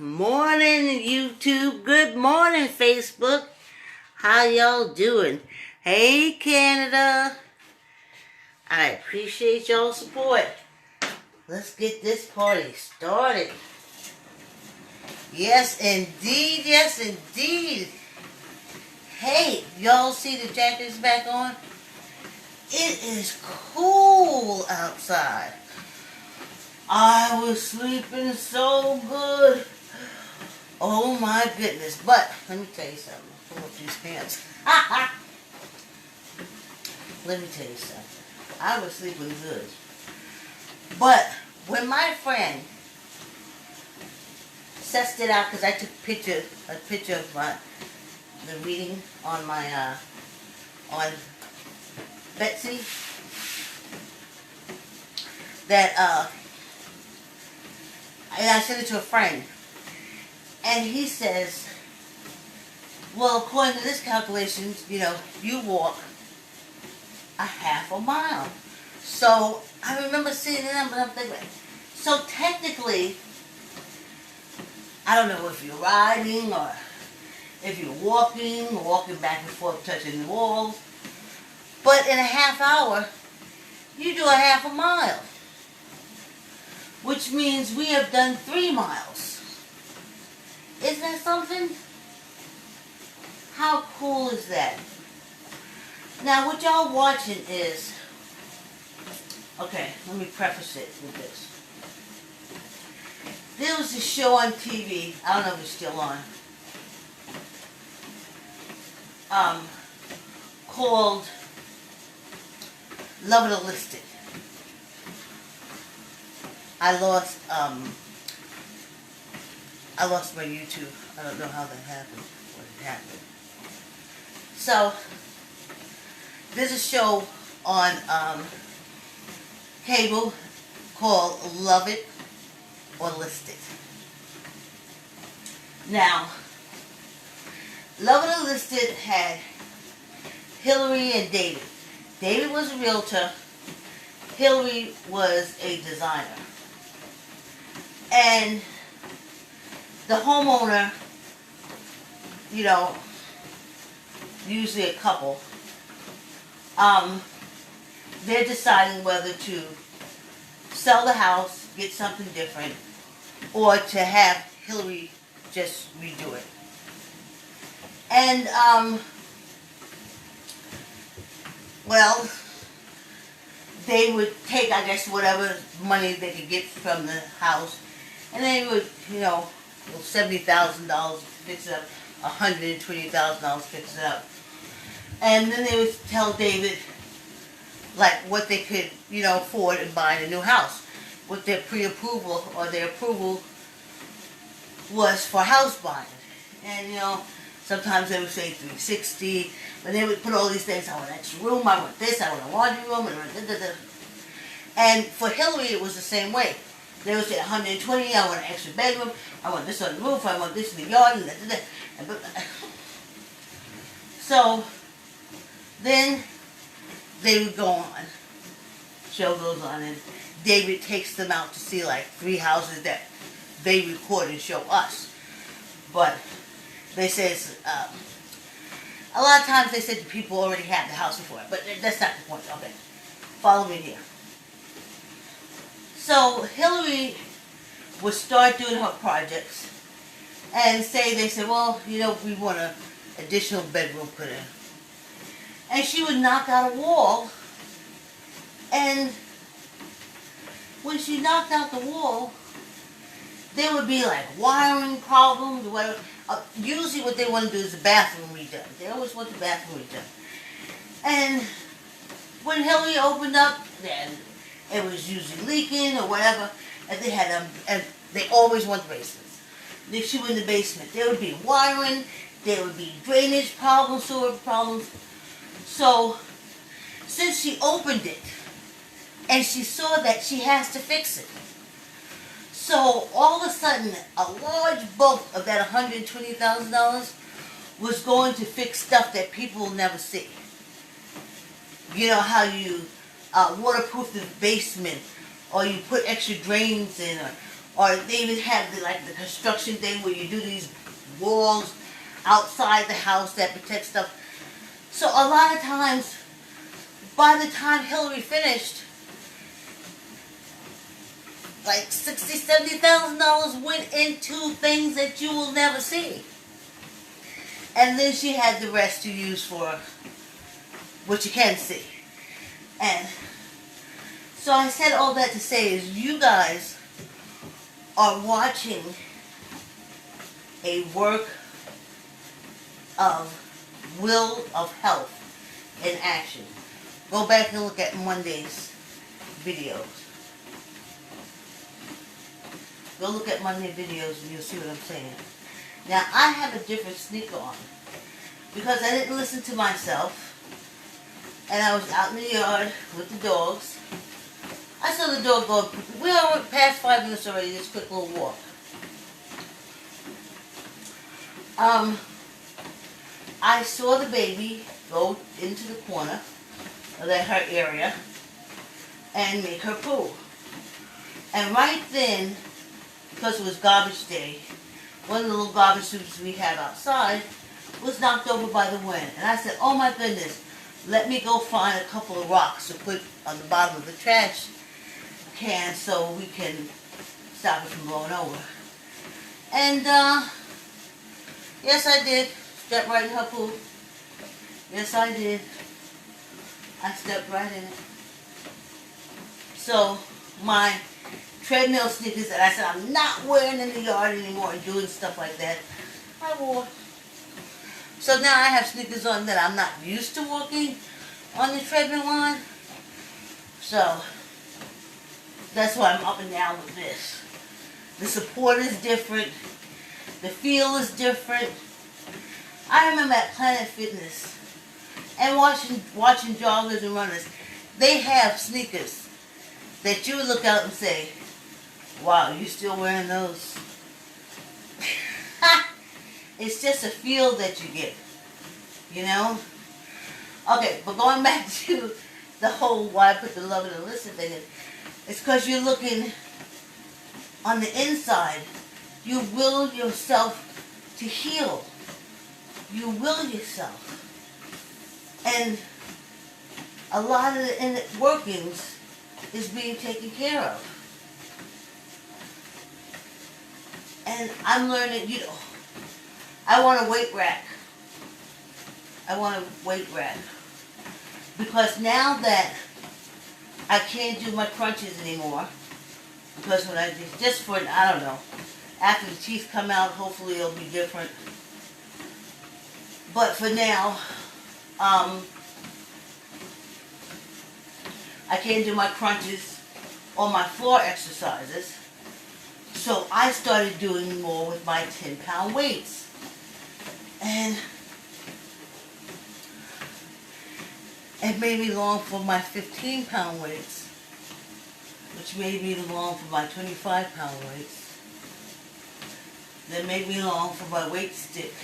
Morning, YouTube. Good morning, Facebook. How y'all doing? Hey, Canada. I appreciate y'all's support. Let's get this party started. Yes, indeed. Yes, indeed. Hey, y'all see the jacket's back on? It is cool outside. I was sleeping so good. Oh my goodness. But let me tell you something. Pull up these pants. Let me tell you something. I was sleeping good. But when my friend sussed it out, because I took a picture of the reading on my on Betsy, that and I sent it to a friend, and he says, well, according to this calculation, you walk a half a mile. So I remember seeing it, but I'm thinking, so technically, I don't know if you're riding or if you're walking back and forth, touching the walls, but in a half hour, you do a half a mile, which means we have done 3 miles. Isn't that something? How cool is that? Now, what y'all watching is, okay, let me preface it with this. There was a show on TV, I don't know if it's still on, called Love It or List It. I lost my YouTube. I don't know how that happened. What had happened. So, there's a show on cable called Love It or List It. Now, Love It or List It had Hillary and David. David was a realtor. Hillary was a designer. And the homeowner, usually a couple, they're deciding whether to sell the house, get something different, or to have Hillary just redo it. And, well, they would take, I guess, whatever money they could get from the house, and they would, $70,000 fix it up, $120,000 fix it up. And then they would tell David, like, what they could, afford in buying a new house. What their pre-approval or their approval was for house buying. And, sometimes they would say 360, but they would put all these things. I want an extra room, I want this, I want a laundry room, and for Hillary, it was the same way. They would say 120, I want an extra bedroom, I want this on the roof, I want this in the yard, and so then they would go on, show goes on, and David takes them out to see like 3 houses that they record and show us. But they say a lot of times they said the people already have the house before, but that's not the point. Okay, follow me here. So Hillary would start doing her projects and they said, well, we want an additional bedroom put in. And she would knock out a wall, and when she knocked out the wall, there would be like wiring problems, whatever. Usually what they want to do is the bathroom redone. They always want the bathroom redone. And when Hillary opened up, then it was usually leaking or whatever, and they had and they always want the basements. If she went in the basement, there would be wiring, there would be drainage problems, sewer problems. So, since she opened it, and she saw that she has to fix it, so all of a sudden, a large bulk of that $120,000 was going to fix stuff that people will never see. You know how you waterproof the basement, or you put extra drains in, Or they even have the construction thing where you do these walls outside the house that protect stuff. So a lot of times, by the time Hillary finished, like $60,000, $70,000 went into things that you will never see. And then she had the rest to use for what you can see. And so I said all that to say is you guys are watching a work of will of health in action. Go back and look at Monday's videos. Go look at Monday videos and you'll see what I'm saying. Now, I have a different sneaker on because I didn't listen to myself and I was out in the yard with the dogs. I saw the dog go, we are past 5 minutes already, this quick little walk. I saw the baby go into the corner of her area and make her poo. And right then, because it was garbage day, one of the little garbage chutes we have outside was knocked over by the wind. And I said, oh my goodness, let me go find a couple of rocks to put on the bottom of the trash can so we can stop it from blowing over. And yes, I did. Stepped right in her poo. Yes, I did. I stepped right in it. So my treadmill sneakers that I said I'm not wearing in the yard anymore and doing stuff like that, I wore. So now I have sneakers on that I'm not used to walking on the treadmill on. So that's why I'm up and down with this. The support is different. The feel is different. I remember at Planet Fitness and watching joggers and runners. They have sneakers that you would look out and say, wow, you still wearing those? It's just a feel that you get, you know? Okay, but going back to the whole why I put the love and the listen thing in, it's because you're looking on the inside. You will yourself to heal. You will yourself. And a lot of the inner workings is being taken care of. And I'm learning, you know, I want a weight rack. I want a weight rack. Because now that I can't do my crunches anymore, because when I just for, I don't know, after the teeth come out, hopefully it'll be different. But for now, I can't do my crunches or my floor exercises. So I started doing more with my 10-pound weights. And it made me long for my 15-pound weights, which made me long for my 25-pound weights. That made me long for my weight stick.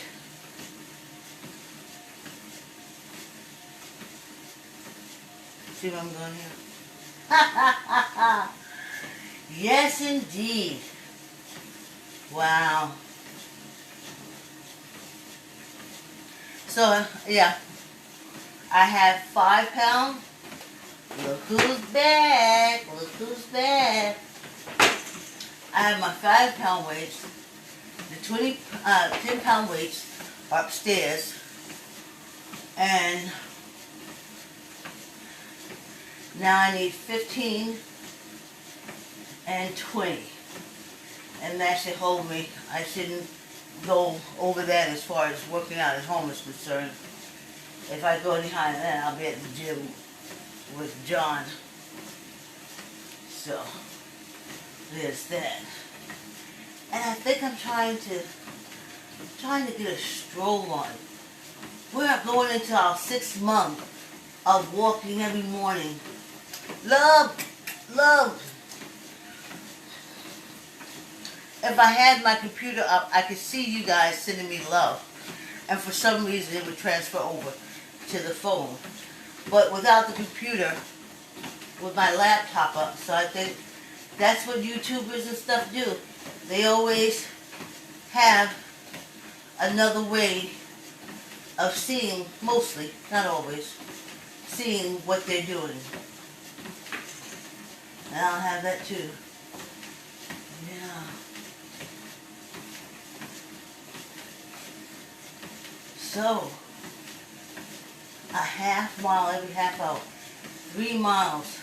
See where I'm going here? Ha ha ha ha! Yes, indeed. Wow. So, yeah. I have 5 pounds. Look who's back. Look who's back. I have my 5-pound weights. The 10-pound weights are upstairs. And now I need 15 and 20. And that should hold me. I shouldn't go over that as far as working out at home is concerned. If I go any higher than that, I'll be at the gym with John. So, there's that. And I think I'm trying to get a stroll on. We're going into our 6th month of walking every morning. Love, love. If I had my computer up, I could see you guys sending me love. And for some reason, it would transfer over to the phone. But without the computer, with my laptop up, so I think That's what YouTubers and stuff do. They always have another way of seeing, mostly, not always, seeing what they're doing. And I'll have that too. Yeah. So, a half mile every half hour. 3 miles.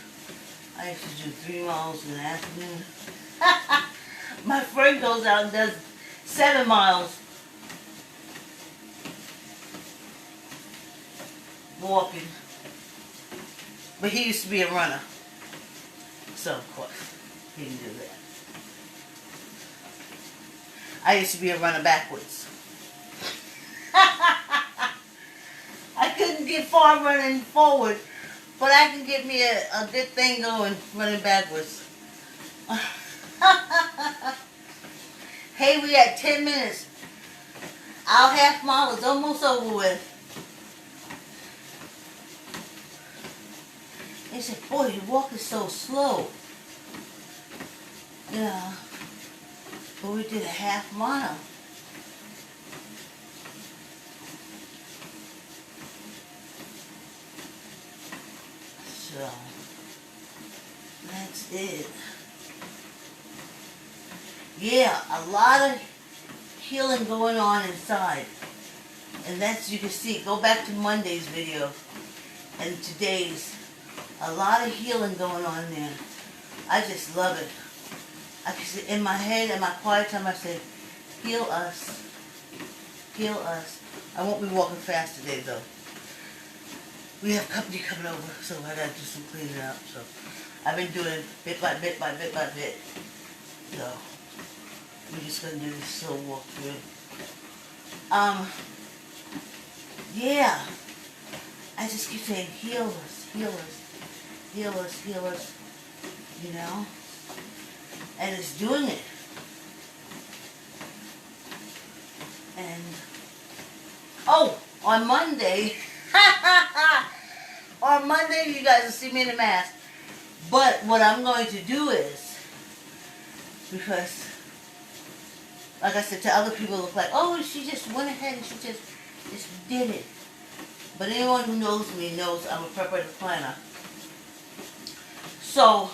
I used to do 3 miles in the afternoon. My friend goes out and does 7 miles walking. But he used to be a runner. So, of course, he didn't do that. I used to be a runner backwards. I couldn't get far running forward, but I can get me a good thing going running backwards. Hey, we had 10 minutes. Our half mile is almost over with. They said, boy, you walk is so slow. Yeah. But we did a half mile. So, that's it. Yeah, a lot of healing going on inside. And that's, you can see, go back to Monday's video and today's. A lot of healing going on there. I just love it. I can see in my head, in my quiet time, I say, heal us. Heal us. I won't be walking fast today, though. We have company coming over, so I gotta do some cleaning up. So I've been doing it bit by bit by bit by bit. So we're just gonna do this slow walkthrough. Yeah. I just keep saying, heal us, heal us, heal us, heal us. You know? And it's doing it. And oh, on Monday. On Monday, you guys will see me in a mask. But what I'm going to do is, because, like I said, to other people, look like, oh, she just went ahead and she just did it. But anyone who knows me knows I'm a preparative planner. So,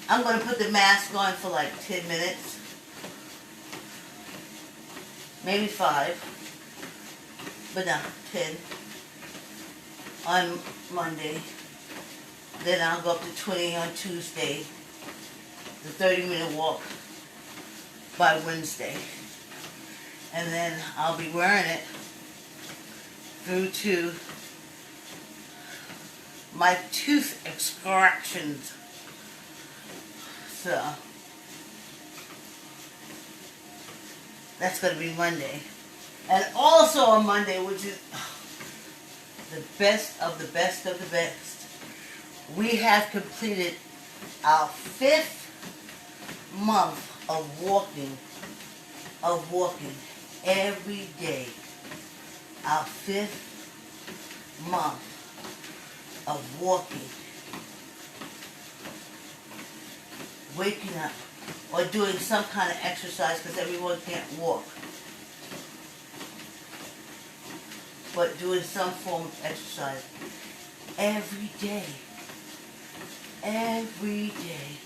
I'm going to put the mask on for like 10 minutes. Maybe 5. But no, 10 on Monday. Then I'll go up to 20 on Tuesday. The 30-minute walk by Wednesday. And then I'll be wearing it through to my tooth extractions. So, that's going to be Monday. And also on Monday, which is the best of the best of the best, we have completed our 5th month of walking every day. Our 5th month of walking, waking up, or doing some kind of exercise, because everyone can't walk. But doing some form of exercise every day. Every day.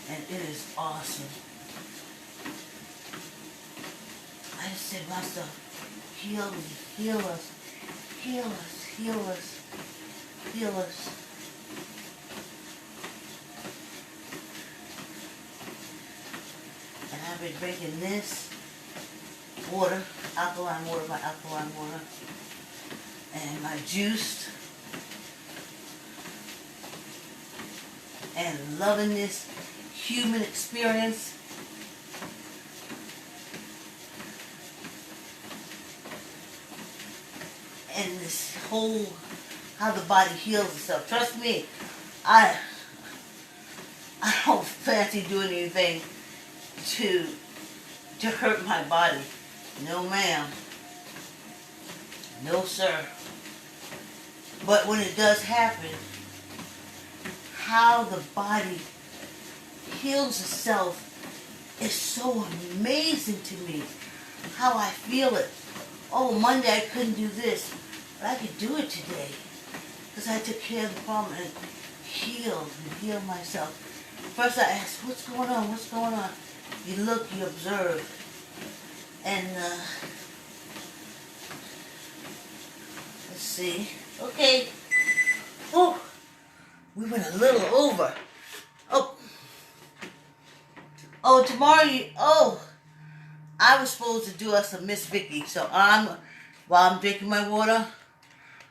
And it is awesome. I just said to myself, heal me, heal us, heal us, heal us, heal us. And I've been drinking this water, alkaline water by alkaline water, and my juice, and loving this human experience. And this whole, how the body heals itself. Trust me, I don't fancy doing anything to hurt my body. No ma'am. No sir. But when it does happen, how the body heals itself is so amazing to me. How I feel it. Oh, Monday I couldn't do this, but I could do it today. Because I took care of the problem and healed myself. First I asked, what's going on, what's going on? You look, you observe. And, let's see. Okay. Oh, we went a little over. Oh, tomorrow I was supposed to do us a Miss Vicky. So while I'm drinking my water,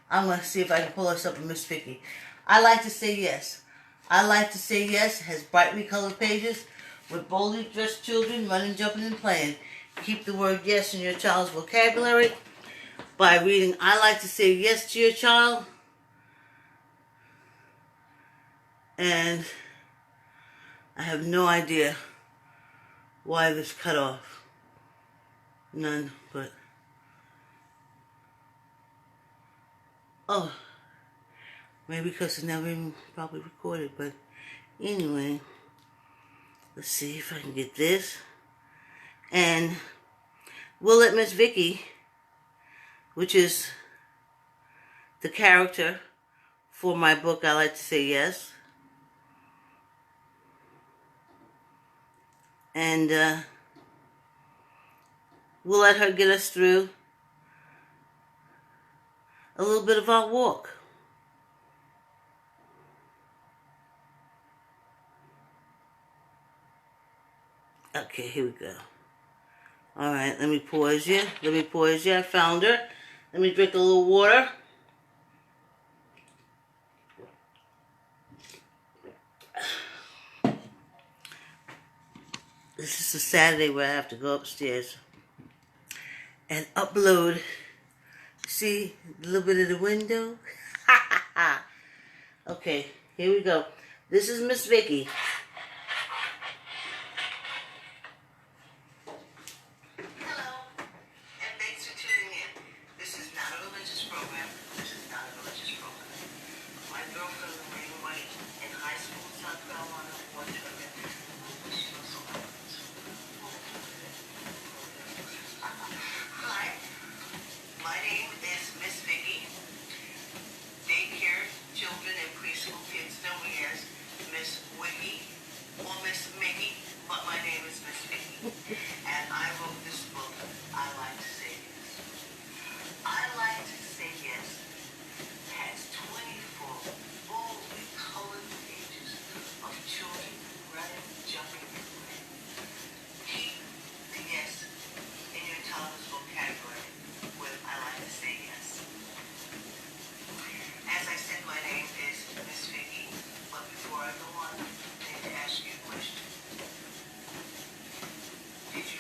I'm going to see if I can pull us up a Miss Vicky. I like to say yes. I like to say yes has brightly colored pages with boldly dressed children running, jumping, and playing. Keep the word yes in your child's vocabulary by reading I like to say yes to your child. And I have no idea why this cut off. None, but... Oh, maybe because it's never even probably recorded, but anyway, let's see if I can get this. And we'll let Miss Vicky, which is the character for my book, I Like to Say Yes. And we'll let her get us through a little bit of our walk. Okay, here we go. Alright, let me pause you. I found her. Let me drink a little water. This is a Saturday where I have to go upstairs and upload. See a little bit of the window? Okay, here we go. This is Miss Vicky. Hello, and thanks for tuning in. This is not a religious program. My girlfriend Lorraine White in high school in South Carolina won a tournament. Hi, my name is Miss Vicky. Daycare children and preschool kids know me as Miss Wiggy or Miss Mickey, but my name is Miss Vicky. And I wrote this book, I Like to Say Yes. I Like to Say Yes has 24 boldly colored pages of children running, jumping, and playing. Keep the yes in your child's vocabulary with I Like to Say Yes. As I said, my name is Miss Vicky, but before I go on, I need to ask you a question. Did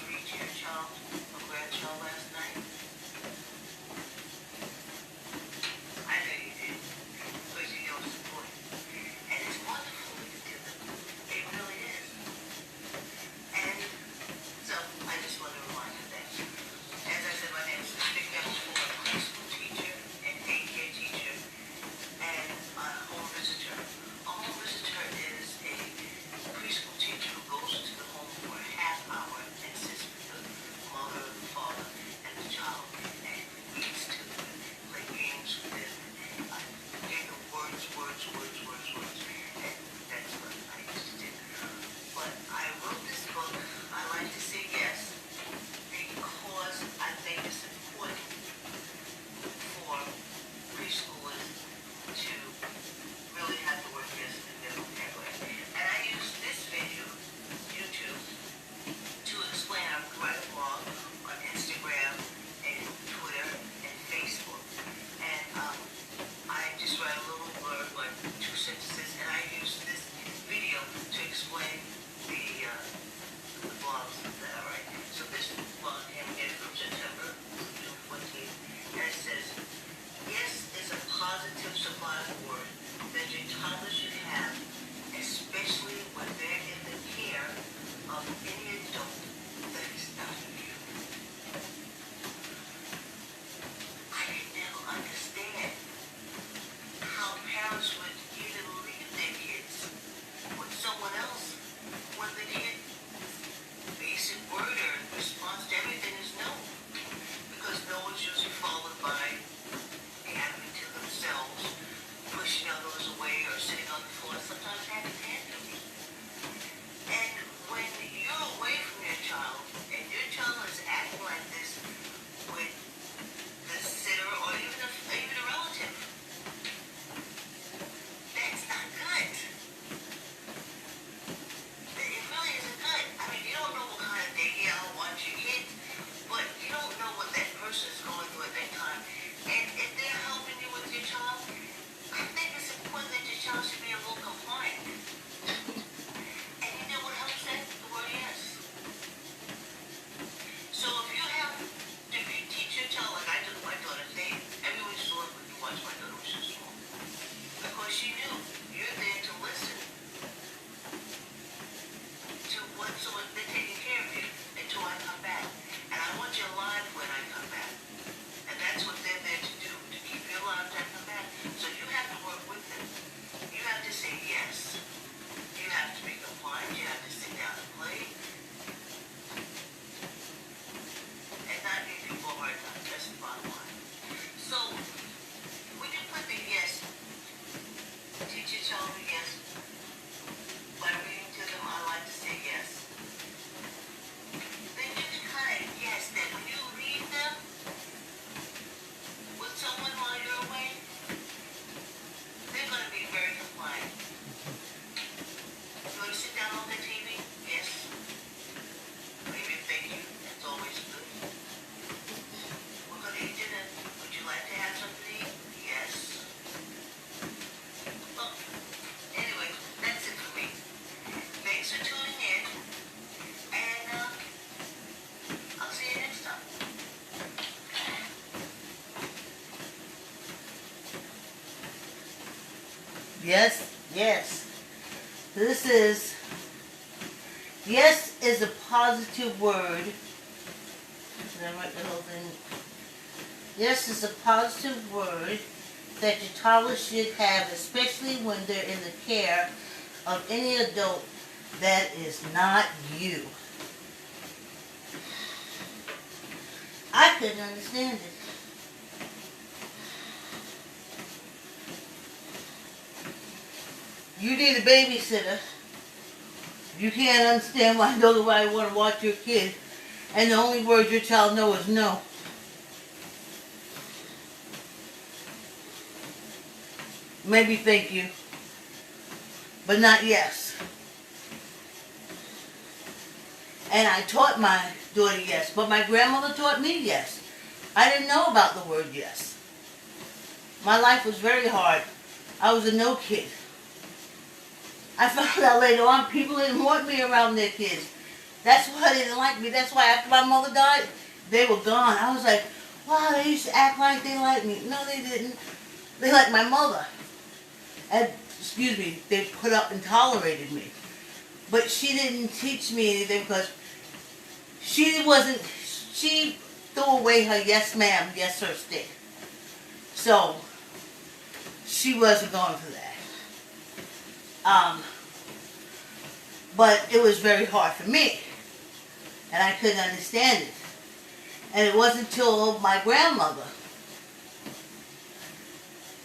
Yes, yes. This is, yes is a positive word. Did I write the whole thing? Yes is a positive word that your toddler should have, especially when they're in the care of any adult that is not you. I couldn't understand it. You need a babysitter. You can't understand why nobody want to watch your kid, and the only word your child knows is no. Maybe thank you, but not yes. And I taught my daughter yes, but my grandmother taught me yes. I didn't know about the word yes. My life was very hard. I was a no kid. I found out later on people didn't want me around their kids. That's why they didn't like me. That's why after my mother died, they were gone. I was like, wow, they used to act like they liked me. No, they didn't. They liked my mother. And, excuse me, they put up and tolerated me. But she didn't teach me anything because she threw away her yes ma'am, yes sir stick. So, she wasn't going for that. But it was very hard for me. And I couldn't understand it. And it wasn't until my grandmother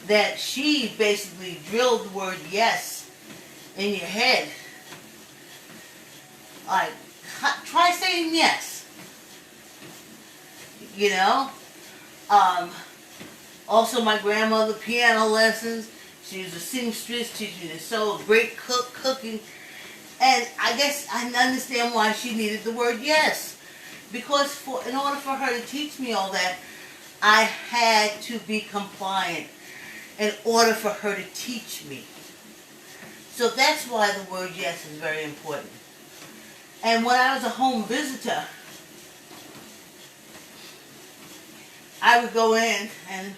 that she basically drilled the word yes in your head. Like, try saying yes. You know? Also my grandmother, piano lessons. She was a seamstress, teaching me to sew, a great cook, cooking. And I guess I understand why she needed the word yes. Because in order for her to teach me all that, I had to be compliant in order for her to teach me. So that's why the word yes is very important. And when I was a home visitor, I would go in, and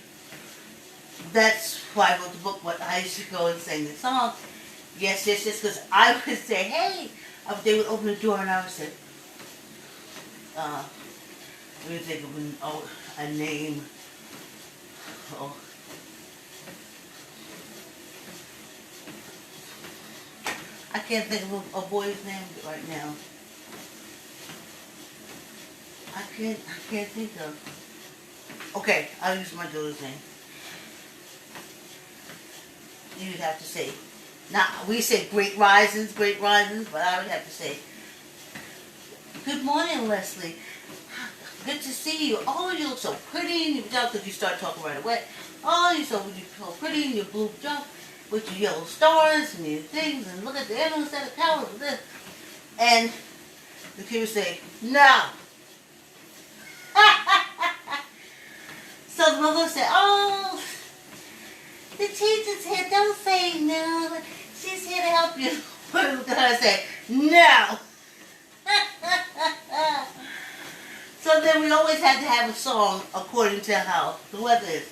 that's why I wrote the book, but I used to go and sing the song, yes, yes, yes, because I would say, hey, they would open the door and I would say, let me think of a name. Oh. I can't think of a boy's name right now. I can't think of. Okay, I'll use my daughter's name. You'd have to say, now we say great risings, but I would have to say, good morning, Leslie. Good to see you. Oh, you look so pretty, and you jump because you start talking right away. Oh, you're so pretty in your blue jump with your yellow stars and your things, and look at the animals that are cows and this. And the kid would say, no. So the mother would say, oh, the teacher's here, don't say no. She's here to help you. I say, no. So then we always had to have a song according to how the weather is.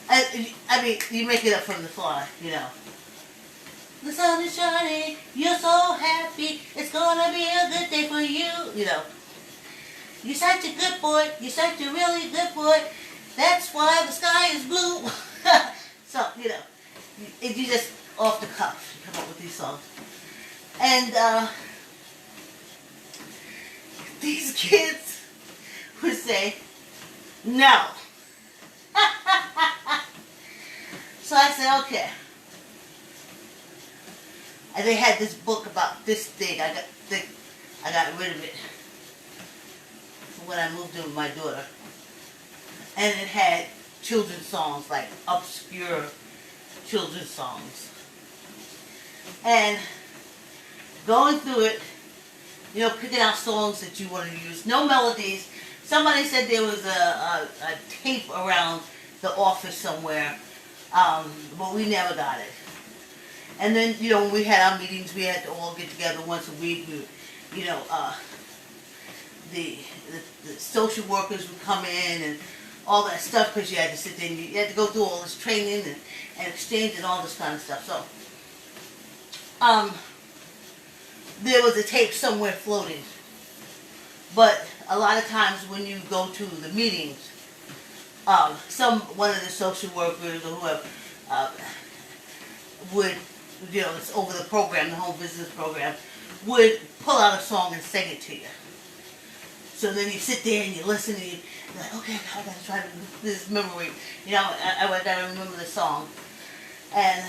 I mean, you make it up from the fly, you know. The sun is shining, you're so happy, it's gonna be a good day for you, you know. You're such a good boy, you're such a really good boy, that's why the sky is blue. So, you know, you just off the cuff, you come up with these songs. And these kids would say, no. So I said, okay. And they had this book about this thing. I got rid of it when I moved in with my daughter. And it had children's songs, like obscure children's songs. And going through it, you know, picking out songs that you want to use. No melodies. Somebody said there was a tape around the office somewhere, but we never got it. And then, you know, when we had our meetings, we had to all get together once a week. We, you know, the social workers would come in and all that stuff because you had to sit there and you had to go through all this training and exchange and all this kind of stuff. So there was a tape somewhere floating. But a lot of times when you go to the meetings, one of the social workers or whoever would, it's over the program, the home business program, would pull out a song and sing it to you. So then you sit there and you listen and you're like, okay, I gotta try to do this memory. I gotta remember the song. And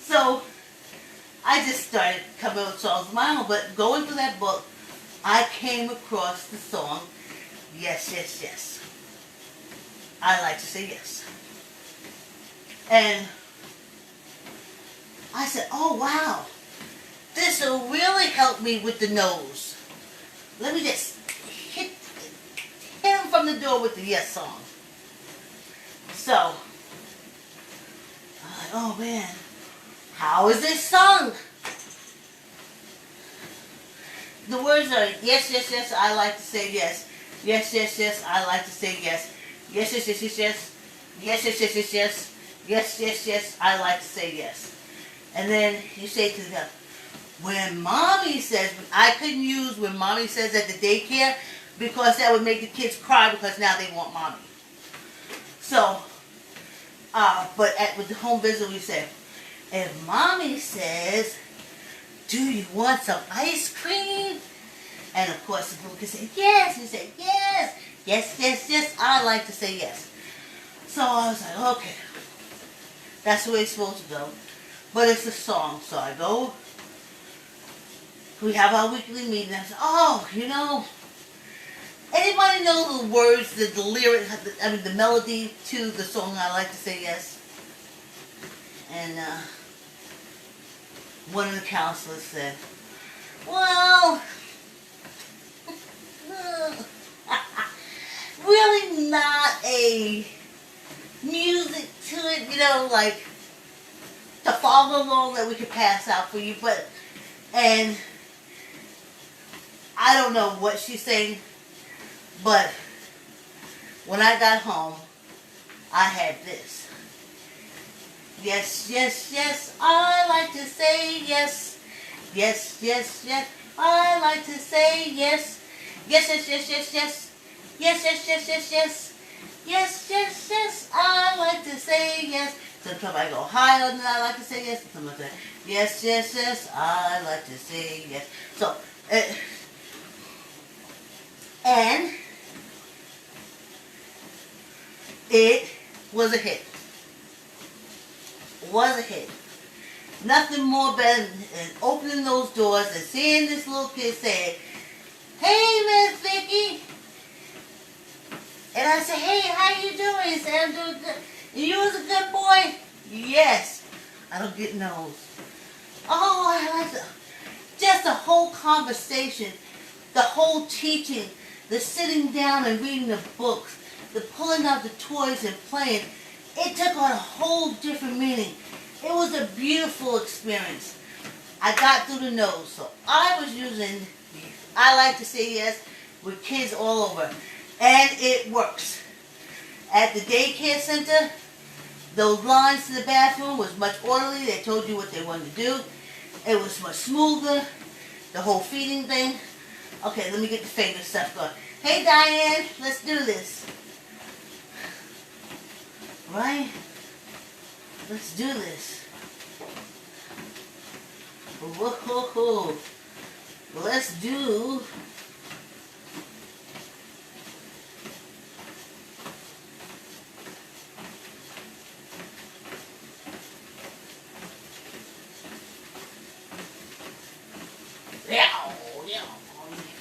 so I just started coming up with songs of my own. But going through that book, I came across the song, Yes, Yes, Yes. I like to say yes. And I said, oh wow, this will really help me with the nose. Let me just hit him from the door with the yes song. So, I'm like, oh man, how is this sung? The words are, yes, yes, yes, I like to say yes. Yes, yes, yes, I like to say yes. Yes, yes, yes, yes, yes. Yes, yes, yes, yes, yes. Yes, yes, yes, I like to say yes. And then you say to them, when mommy says, I couldn't use when mommy says at the daycare because that would make the kids cry because now they want mommy. So, but with the home visit we say, if mommy says, do you want some ice cream? And of course the little kid say, yes. You say, yes. Yes, yes, yes, I like to say yes. So I was like, okay. That's the way it's supposed to go. But it's a song. So I go, we have our weekly meeting. I said, oh, anybody know the words, the lyrics, the melody to the song I like to say yes? And one of the counselors said, well, really not a music to it, like to follow along that we could pass out for you, and I don't know what she's saying, but when I got home, I had this. Yes, yes, yes, I like to say yes. Yes, yes, yes, I like to say yes. Yes, yes, yes, yes, yes. Yes, yes, yes, yes, yes. Yes, yes, yes, I like to say yes. Sometimes I go higher than I like to say yes. Sometimes I say, yes, yes, yes, I like to say yes. So, and it was a hit. Was a hit. Nothing more better than opening those doors and seeing this little kid say, hey, Miss Vicky. And I said, hey, how you doing? He said, I'm doing good. And you was a good boy? Yes. I don't get no's. Oh, I like just the whole conversation, the whole teaching, the sitting down and reading the books, the pulling out the toys and playing. It took on a whole different meaning. It was a beautiful experience. I got through the nose. So I was using, I like to say yes, with kids all over. And it works. At the daycare center, those lines to the bathroom was much orderly. They told you what they wanted to do. It was much smoother. The whole feeding thing. Okay, let me get the favorite stuff going. Hey, Diane, let's do this. Right? Let's do this. Whoa. Let's do...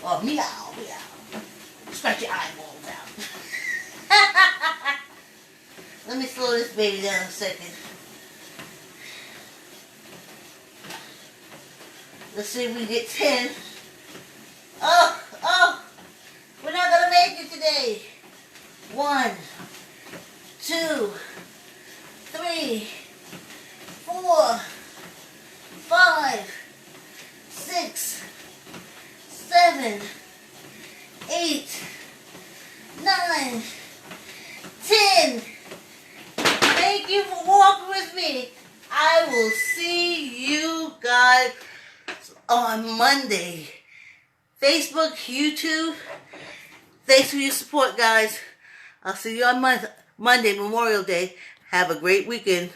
Oh, meow. Scratch your eyeballs out. Let me slow this baby down a second. Let's see if we get 10. Oh, we're not gonna make it today. 1, 2, 3, 4, 5, 6, 7, 8, 9, 10. Thank you on Monday. Facebook, YouTube, thanks for your support, guys. I'll see you on Monday, Memorial Day. Have a great weekend.